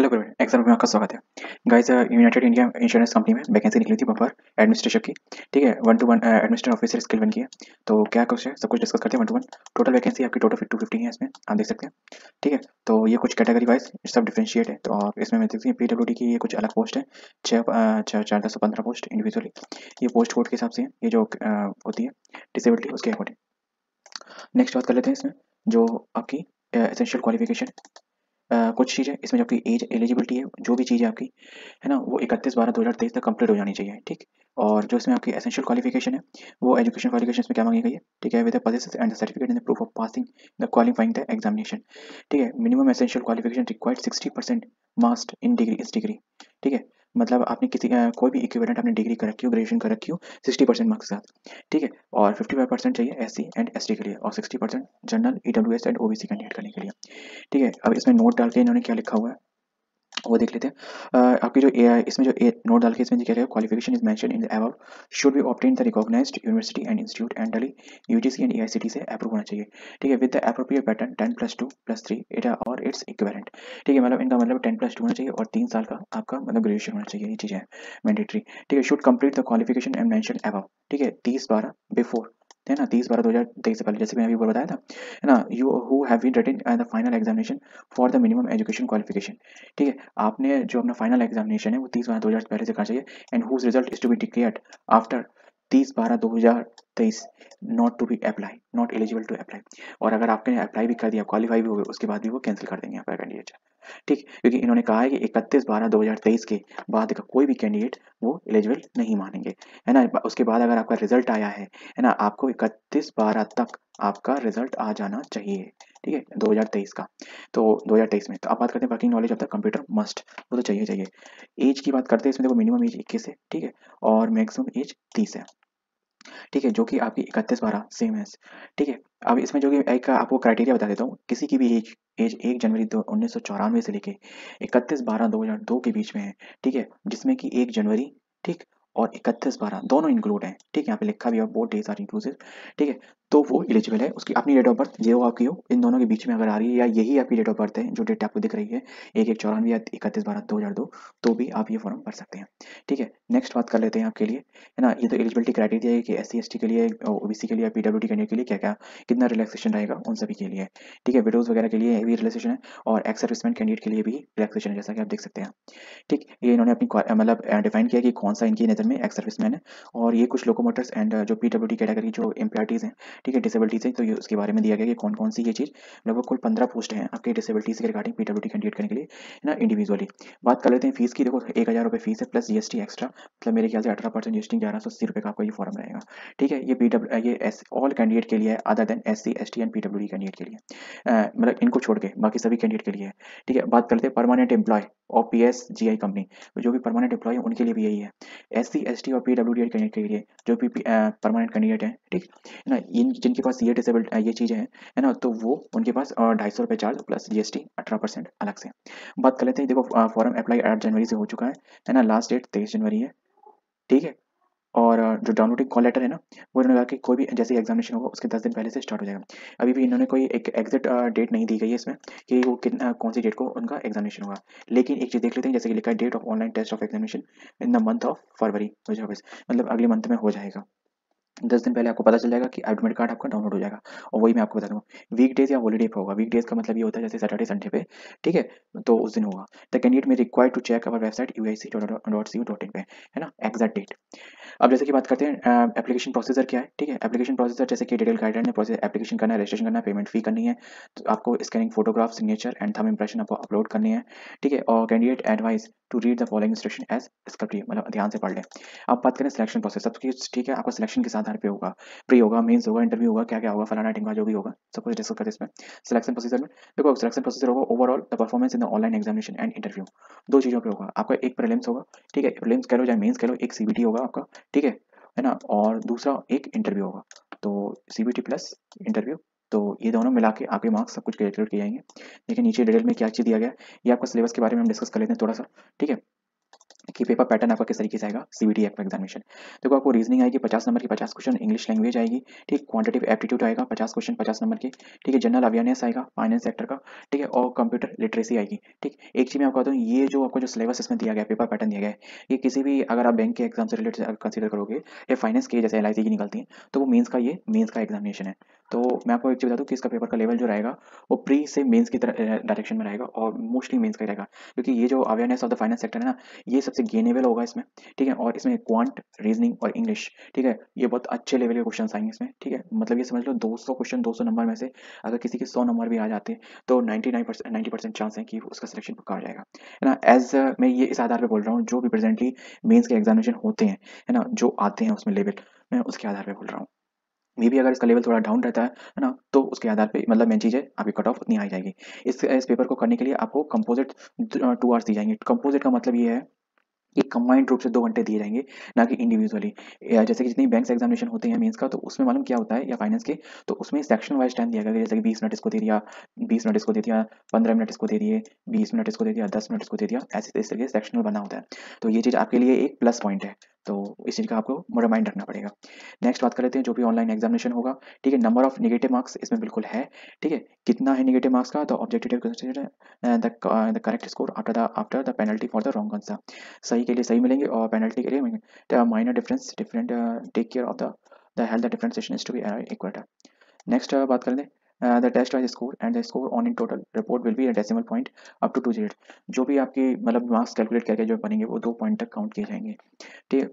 Hello everyone, exam में आपका स्वागत है। Guys, United India insurance company में वैकेंसी निकली थी बम्पर एडमिनिस्ट्रेशन की। ठीक है, 1 to 1 एडमिनिस्ट्रेटर ऑफिसर स्किल 1 की है। तो क्या कुछ है, सब कुछ डिस्कस करते हैं 1 to 1। टोटल वैकेंसी आपकी टोटल 250 है, इसमें आप देख सकते हैं। ठीक है, तो ये कुछ कैटेगरी वाइज सब डिफरेंशिएट है। तो आप इसमें देखते हैं पीडब्ल्यूडी की ये कुछ अलग पोस्ट है, 4,1015 पोस्ट इंडिविजुअली। ये पोस्ट कोड के हिसाब से है, ये जो होती है डिसेबिलिटी उसके अकॉर्डिंग। नेक्स्ट बात कर लेते हैं इसमें जो आपकी एसेंशियल क्वालिफिकेशन, कुछ चीज़ें इसमें जो आपकी एज एलिजिबिलिटी है, जो भी चीज़ है आपकी, है ना, वो 31/12/2023 तक कंप्लीट हो जानी चाहिए। ठीक, और जो इसमें आपकी एसेंशियल क्वालिफिकेशन है, वो एजुकेशन क्वालिफिकेशन इसमें क्या मांगी गई है। ठीक है, with the persistence and the certificate in the proof of passing the qualifying the examination. ठीक है, minimum essential qualification required 60% must in degree इस डिग्री। ठीक है, मतलब आपने किसी कोई भी इक्विवेलेंट आपने डिग्री कर रखी हो, ग्रेजुएशन कर रखी हो 60% मार्क्स के साथ। ठीक है, और 55% चाहिए एससी एंड एसटी के लिए, और 60% general, EWS and OBC candidate करने के लिए। ठीक है, अब इसमें नोट डाल के इन्होंने क्या लिखा हुआ है वो देख लेते हैं। आपकी जो इसमें जो नोट डाल के इसमें क्या है, qualification is mention in the above should be obtained the recognised university and institute and Delhi UGC and AICT से अप्रूव होना चाहिए। ठीक है, with the appropriate pattern 10+2+3 it और इट्स इक्विवेलेंट। ठीक है, मतलब इनका मतलब 10+2 होना चाहिए और 3 साल का आपका मतलब ग्रेजुएशन होना चाहिए, ये चीज़ें हैं मैंडेटरी। ठीक है, should complete the qualification and mention above. ठीक है, 30/12 बिफोर, है ना, 30/12/2023 से पहले, जैसे मैंने अभी बताया था, है ना, you who have been written the final examination for the minimum education qualification. ठीक है, आपने जो अपना फाइनल एग्जामिनेशन है वो 30/12/2000 पहले से करना चाहिए, and whose result is to be declared after 30/12/2023 not to be apply, not eligible to apply. और अगर आपने अप्लाई भी कर दिया, क्वालिफाई भी हो गए, उसके बाद भी वो कैंसिल कर देंगे आपका कैंडिडेट। ठीक, क्योंकि इन्होंने कहा है कि 31/12/2023 के बाद का कोई भी कैंडिडेट वो एलिजिबल नहीं मानेंगे, है ना। उसके बाद अगर आपका रिजल्ट आया है ना, आपको 31/12 तक आपका रिजल्ट आ जाना चाहिए। ठीक है, 2023 का। तो 2023 में तो आप बात करते हैं working knowledge of the computer must, वो तो चाहिए चाहिए। एज की बात करते हैं इसमें, देखो मिनिमम एज 21 है। ठीक है, और मैक्सिमम एज 30 है। ठीक है, जो कि आपकी 31/12 सेम है। ठीक है, अब इसमें जो कि एक आपको क्राइटेरिया बता देता हूँ, किसी की भी एज एज 1 जनवरी 1994 से लेके 31/12/2002 के बीच में है। ठीक है, जिसमें कि 1 जनवरी, ठीक, और 31/12 दोनों इंक्लूड हैं। ठीक है, यहाँ पे लिखा भी है बोथ डेज आर इंक्लूसिव। ठीक है, तो वो एलिजिबल है। उसकी अपनी डेट ऑफ बर्थ जो आपकी हो, इन दोनों के बीच में अगर आ रही है, या यही आपकी डेट ऑफ बर्थ है, जो डेट आपको दिख रही है 1/1/94 या 31/12/2002, तो भी आप ये फॉर्म भर सकते हैं। ठीक है, नेक्स्ट बात कर लेते हैं आपके लिए, है ना। ये तो एलिजिबिलिटी क्राइटेरिया है कि एससी एसटी के लिए, ओबीसी के लिए, पीडब्ल्यूडी कैंडिडेट के लिए क्या क्या कितना रिलैक्सेशन रहेगा उन सभी के लिए। ठीक है, विडोज वगैरह के लिए भी रिलैक्सेशन है, और एक्स सर्विसमैन कैंडिडेट के लिए भी रिलैक्सेशन है, जैसा कि आप देख सकते हैं। ठीक, ये इन्होंने अपनी मतलब डिफाइन किया कि कौन सा इनकी नज़र में एक्स सर्विसमैन है। और ये कुछ लोकोमोटर्स एंड जो पीडब्ल्यूडी कैटेगरी जो एम्प्लॉयटीज़ हैं, ठीक है, डिसेबिलिटीज़ हैं, तो ये उसके बारे में दिया गया कि कौन कौन सी ये चीज़, लगभग कुल 15 पोस्ट हैं आपके डिसेबिलिटीज़ के रिगार्डिंग पीडब्ल्यूडी कैंडिडेट करने के लिए, है ना, इंडिविजुअली। बात कर लेते हैं फीस की। देखो 1,000 रुपये फीस है प्लस जीएसटी एक्स्ट्रा, मतलब मेरे ख्याल से 18% जीएसटी, 1180 रुपये का आपका ये फॉर्म रहेगा। ठीक है, ये ये एस ऑल कैंडिडेट के लिए है, other than SC ST and PWD candidate के लिए, मतलब इनको छोड़ के बाकी सभी कैंडिडेट के लिए है। ठीक है, बात करते हैं परमानेंट एम्प्लॉय और पीएसजीआई कंपनी, जो भी परमानेंट एम्प्लॉय है उनके लिए भी यही है। एससी एसटी और पीडब्ल्यूडी कैंडिडेट के लिए जो भी परमानेंट कैंडिडेट है, ठीक है ना, इन जिनके पास ये डिसेबल्ड ये चीज़ें हैं, है ना, तो वो उनके पास 250 रुपये चार्ज प्लस जीएसटी 18% अलग से। बात कर लेते हैं, देखो फॉर्म अप्लाई 8 जनवरी से हो चुका है ना, लास्ट डेट 23 जनवरी है। ठीक है, और जो डाउनलोडिंग कॉल लेटर है ना, वो इन्होंने कहा कि कोई भी जैसे एग्जामिनेशन होगा उसके 10 दिन पहले से स्टार्ट हो जाएगा। अभी भी इन्होंने कोई एक एग्जैक्ट डेट नहीं दी गई है इसमें कि वो कौन सी डेट को उनका एग्जामिनेशन होगा। लेकिन एक चीज़ देख लेते हैं, जैसे कि लिखा है date of online test of examination in the month of February 2024, मतलब अगले मंथ में हो जाएगा। 10 दिन पहले आपको पता चल जाएगा कि एडमिट कार्ड आपका डाउनलोड हो जाएगा। और वही मैं आपको बता दूंगा, वीक डेज या हॉलीडे पे होगा। वीक डेज का मतलब ये होता है जैसे सैटरडे संडे पे, ठीक है, तो उस दिन होगा। द कैंडिडेट में required to check our website uic.co.in पे, है ना, एग्जैक्ट डेट। अब जैसे कि बात करते हैं एप्लीकेशन प्रोसीजर क्या है। ठीक है, एप्लीकेशन प्रोसीजर जैसे कि डिटेल गाइडलाइन है, प्रोसेस एप्लीकेशन करना है, रजिस्ट्रेशन करना है, पेमेंट फी करनी है, तो आपको scanning photograph, signature and thumb impression आपको अपलोड करनी है। ठीक है, और candidate advice to read the following instruction as script, मतलब ध्यान से पढ़ लें। अब बात करें सिलेक्शन प्रोसेस, सब कुछ ठीक है, आपका सिलेक्शन किस आधार पे होगा, प्री होगा, मेंस होगा, इंटरव्यू होगा, क्या क्या होगा, फलाना टिंगा जो भी होगा, सब कुछ डिस्कस करते हैं इसमें। सिलेक्शन प्रोसीजर में देखो, सिलेक्शन प्रोसीजर होगा overall the performance in the online examination and interview. दो चीज़ों पे होगा आपका, एक प्रीलिम्स होगा, ठीक है, प्रीलिम्स कह लो चाहे मेंस कह लो, एक सीबीटी होगा आपका, ठीक है ना, और दूसरा एक इंटरव्यू होगा। तो सीबीटी प्लस इंटरव्यू, तो ये दोनों मिला के आपके मार्क्स सब कुछ कैलकुलेट किए जाएंगे। देखिए नीचे डिटेल में क्या चीज़ दिया गया है, ये आपका सिलेबस के बारे में हम डिस्कस कर लेते हैं थोड़ा सा। ठीक है, कि पेपर पैटर्न आपका किस तरीके से आएगा सीबीटी एग्जामिनेशन। देखो आपको रीजनिंग आएगी 50 नंबर की 50 क्वेश्चन, इंग्लिश लैंग्वेज आएगी, ठीक, क्वांटिटेटिव एप्टीट्यूड आएगा 50 क्वेश्चन 50 नंबर की, ठीक है, जनरल अवेयरनेस आएगा फाइनेंस सेक्टर का, ठीक है, और कंप्यूटर लिटरेसी आएगी। ठीक, एक चीज़ मैं आपको बता दूँ, ये जो आपको जो सिलेबस इसमें दिया गया है, पेपर पैटर्न दिया गया है, ये किसी भी अगर आप बैंक के एग्जाम से रिलेटेड कंसिडर करोगे या फाइनेंस के जैसे एलआईसी की निकलती है, तो वो मेंस का ये मेंस का एग्जामिनेशन है। तो मैं आपको एक चीज़ बता दूँ कि इसका पेपर का लेवल जो रहेगा वो प्री से मेंस की तरह डायरेक्शन में रहेगा और मोस्टली मेंस का ही रहेगा, क्योंकि ये जो awareness of the finance sector है ना, ये सबसे गेनेबल होगा इसमें, ठीक है, और इसमें क्वांट, रीजनिंग और इंग्लिश, ठीक है, ये बहुत अच्छे लेवल के क्वेश्चन आएंगे इसमें, ठीक है, मतलब ये समझ लो 200 क्वेश्चन 200 नंबर में से अगर किसी के 100 नंबर भी आ जाते हैं तो 90% चांस है कि उसका सिलेक्शन पक्का हो जाएगा, है ना। एज मैं ये इस आधार पे बोल रहा हूँ जो भी प्रेजेंटली मेंस के एग्जामिनेशन होते हैं, है ना, जो आते हैं उसमें लेवल, मैं उसके आधार पे बोल रहा हूँ। मे भी अगर इसका लेवल थोड़ा डाउन रहता है ना, तो उसके आधार पे मतलब मेन चीज़ है आपकी कट ऑफ उतनी आ जाएगी। इस पेपर को करने के लिए आपको कंपोजिट 2 आवर्स दी जाएंगे। कंपोजिट का मतलब ये है ये कंबाइंड रूप से 2 घंटे दिए जाएंगे, ना कि इंडिविजुअली। या जैसे कि जितनी बैंक्स एग्जामिनेशन होते हैं मेंस का, तो उसमें मालूम क्या होता है, या फाइनेंस के, तो उसमें सेक्शन वाइज टाइम दिया गया है, जैसे कि 20 मिनट इसको दे दिया, 20 मिनट इसको दे दिया, 15 मिनट इसको दे दिए, 20 मिनट इसको दे दिया, 10 मिनट इसको दे दिया, ऐसे इस तरीके से सेक्शनल बना होता है। तो ये चीज़ आपके लिए एक प्लस पॉइंट है, तो इस चीज़ का आपको रिमाइंड रखना पड़ेगा। नेक्स्ट बात कर लेते हैं जो भी ऑनलाइन एग्जामिनेशन होगा, ठीक है, नंबर ऑफ नेगेटिव मार्क्स इसमें बिल्कुल है, ठीक है, कितना है नेगेटिव मार्क्स का, तो objective the correct score after the penalty for the wrong answer, सही के लिए सही मिलेंगे और पेनल्टी के लिए minor difference different, take care of the health the differentiation is to be equal. Next बात कर लें, the test wise score and the score on in total report will be a decimal point up to 2 जो भी आपकी मतलब marks calculate करके जो बनेंगे वो 2 पॉइंट तक काउंट किए जाएंगे, ठीक है,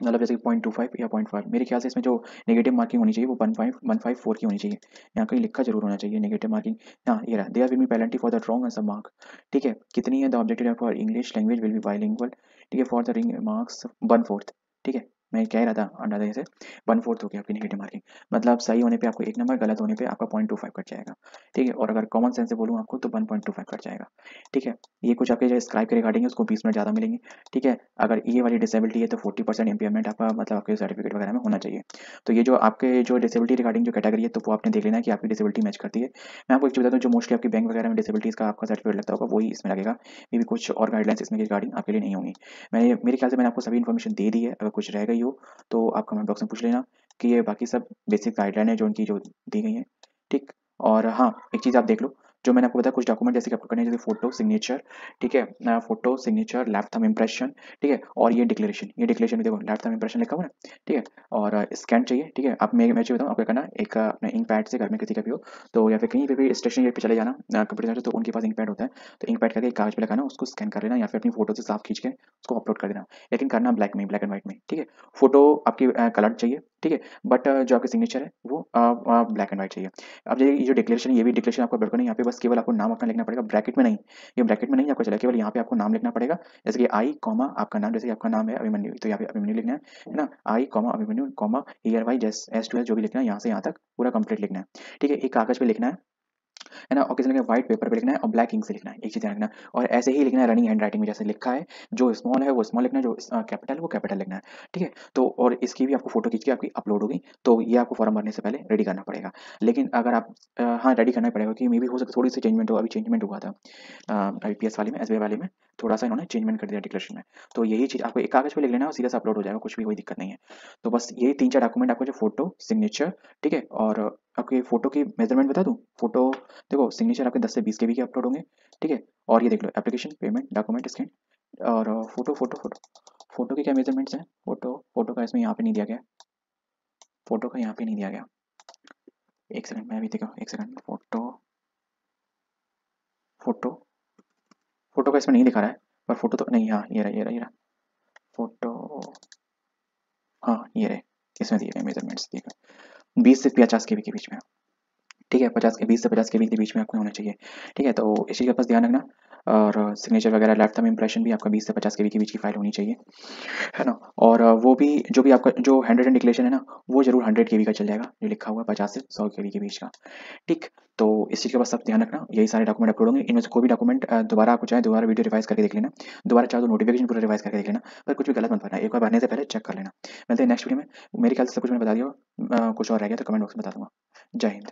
मतलब जैसे कि 0.25 या 0.5, मेरे ख्याल से इसमें जो नेगेटिव मार्किंग होनी चाहिए वो 154 की होनी चाहिए, यहाँ कहीं लिखा जरूर होना चाहिए नेगेटिव मार्किंग। हाँ ये रहा, there will be penalty for the wrong answer mark, ठीक है, कितनी है, the objective for English language will be bilingual, ठीक है, फॉर द रिंग मार्क्स 1/4, ठीक है, मैं कह रहा था अंडर से 1/4 हो गया आपकी नेगेटिव मार्किंग, मतलब सही होने पे आपको 1 नंबर, गलत होने पे आपका 0.25 कट जाएगा, ठीक है, और अगर कॉमन सेंस से बोलूँ आपको तो 1.25 कट जाएगा, ठीक है। ये कुछ आपके जो स्क्राइब के रिगार्डिंग है उसको 20 मिनट ज़्यादा मिलेंगे, ठीक है। अगर ये वाली डिसेबिलिटी है तो 40% इम्पेयरमेंट आपका मतलब आपके सर्टिफिकेट वगैरह में होना चाहिए। तो ये जो आपके जो डिसेबिलिटी रिगार्डिंग जो कैटेगरी है तो वो आपने देख लेना है कि आपकी डिसेबिलिटी मैच करती है। मैं आपको एक चीज़ बता दूँ, जो मोस्टली आपकी बैंक वगैरह में डिसेबिलिटीज़ का आपका सर्टिफिकेट लगता होगा वही इसमें लगेगा, मे भी कुछ और गाइडलाइंस इसमें रिगार्डिंग आपके लिए नहीं होंगी। मैंने मेरे ख्याल से मैंने आपको सभी इन्फॉर्मेशन दे दी है, अगर कुछ रह गई हो तो आप कमेंट बॉक्स में पूछ लेना, कि ये बाकी सब बेसिक गाइडलाइन है जो उनकी जो दी गई हैं, ठीक। और हाँ एक चीज़ आप देख लो, जो मैंने आपको बताया कुछ डॉक्यूमेंट जैसे कि आपको करने हैं, जैसे फोटो सिग्नेचर, ठीक है, photo signature lap thumb impression, ठीक है, और ये डिक्लेरेशन में देखो लैप थंब इम्प्रेशन लिखा हुआ है ना, ठीक है, और स्कैन चाहिए, ठीक है। आप मैं चाहिए बताऊँ आपको करना एक अपने इंक पैड से घर में किसी का भी हो तो, या फिर कहीं पे भी स्टेशनरी पे चले जाना कंप्यूटर से, तो उनके पास इंक पैड होता है, तो इंक पैड करके एक कागज पे लगाना, उसको स्कैन कर लेना या फिर अपनी फोटो से साफ खींच के उसको अपलोड कर देना, लेकिन करना ब्लैक में, ब्लैक एंड व्हाइट में, ठीक है। फोटो आपकी कलर चाहिए, ठीक है, बट जो आपकी सिग्नेचर है वो ब्लैक एंड व्हाइट चाहिए। अब ये जो डिक्लेरेशन, ये भी डिक्लेरेशन आपको बिल्कुल नहीं, यहाँ पे बस केवल आपको नाम अपना लिखना पड़ेगा, ब्रैकेट में नहीं, ये ब्रैकेट में नहीं आपको चला, केवल यहाँ पे आपको नाम लिखना पड़ेगा, जैसे कि आई कॉमा आपका नाम, जैसे कि आपका नाम है अभिमन्यु, तो यहाँ पे अभिमन्यु लिखना है ना, I comma Abhimanyu comma year Y S to S जो भी लिखना है यहाँ से यहाँ तक पूरा कंप्लीट लिखना है, ठीक है, एक कागज पे लिखना है ना, और किसी ने व्हाइट पेपर पे लिखना है और ब्लैक इंक से लिखना है, एक चीज ध्यान रखना, और ऐसे ही लिखना है रनिंग हैंड राइटिंग में जैसे लिखा है, जो स्मॉल है वो स्मॉल लिखना है, जो कैपिटल है वो कैपिटल लिखना है, ठीक है। तो और इसकी भी आपको फोटो खींच के आपकी अपलोड होगी, तो ये आपको फॉर्म भरने से पहले रेडी करना पड़ेगा, लेकिन अगर आप हाँ रेडी करना पड़ेगा, क्योंकि मे भी हो सकता थोड़ी सी चेंजमेंट हो, अभी चेंजमेंट हुआ था IPS वाले में, SBI वाले में थोड़ा सा इन्होंने चेंजमेंट कर दिया डिक्लेरेशन में, तो यही चीज़ आपको एक कागज पे लिख लेना और सीधा सा अपलोड हो जाएगा, कुछ भी कोई दिक्कत नहीं है। तो बस यही 3-4 डॉक्यूमेंट आपको, जो फोटो सिग्नेचर, ठीक है, और आपके फोटो की मेजरमेंट बता दूं, फोटो देखो सिग्नेचर आपके 10 से 20 KB के अपलोड होंगे, ठीक है, और ये देख लो एप्लीकेशन पेमेंट डॉक्यूमेंट स्कैन, और फोटो के क्या मेजरमेंट्स हैं, फोटो का इसमें यहाँ पे नहीं दिया गया, फोटो का यहाँ पे नहीं दिया गया, एक सेकंड मैं भी देखा, एक सेकंड, फोटो फोटो का इसमें नहीं दिखा रहा है, पर फोटो तो नहीं, हाँ ये रहा फोटो, हाँ ये रहे, इसमें दिए गए मेजरमेंट्स दिए गए 20 से 50 KB के बीच में, ठीक है, 20 से 50 KB के बीच में आपको होना चाहिए, ठीक है, तो इस चीज़ का बस ध्यान रखना। और सिग्नेचर वगैरह लैप थंब इम्प्रेशन भी आपका 20 से 50 KB के बीच की फाइल होनी चाहिए, है ना, और वो भी जो भी आपका जो हैंड रिटन डिक्लेरेशन है ना, वो जरूर 100 KB का चल जाएगा, जो लिखा हुआ है 50 से 100 KB के बीच का, ठीक। तो इस चीज़ का बस सब ध्यान रखना, यही सारे डॉक्यूमेंट अपलोड होंगे, इनमें से कोई भी डॉक्यूमेंट दोबारा आपको चाहे दोबारा वीडियो रिवाइज करके देख लेना, दोबारा चाहे तो नोटिफिकेशन पूरा रिवाइज करके देख लेना, पर कुछ भी गलत मत भरना, एक बार भरने से पहले चेक कर लेना। मिलते हैं नेक्स्ट वीडियो में, मेरे ख्याल से सब कुछ मैंने बता दिया, कुछ और रह गया तो कमेंट बॉक्स में बता दूंगा। जय हिंद।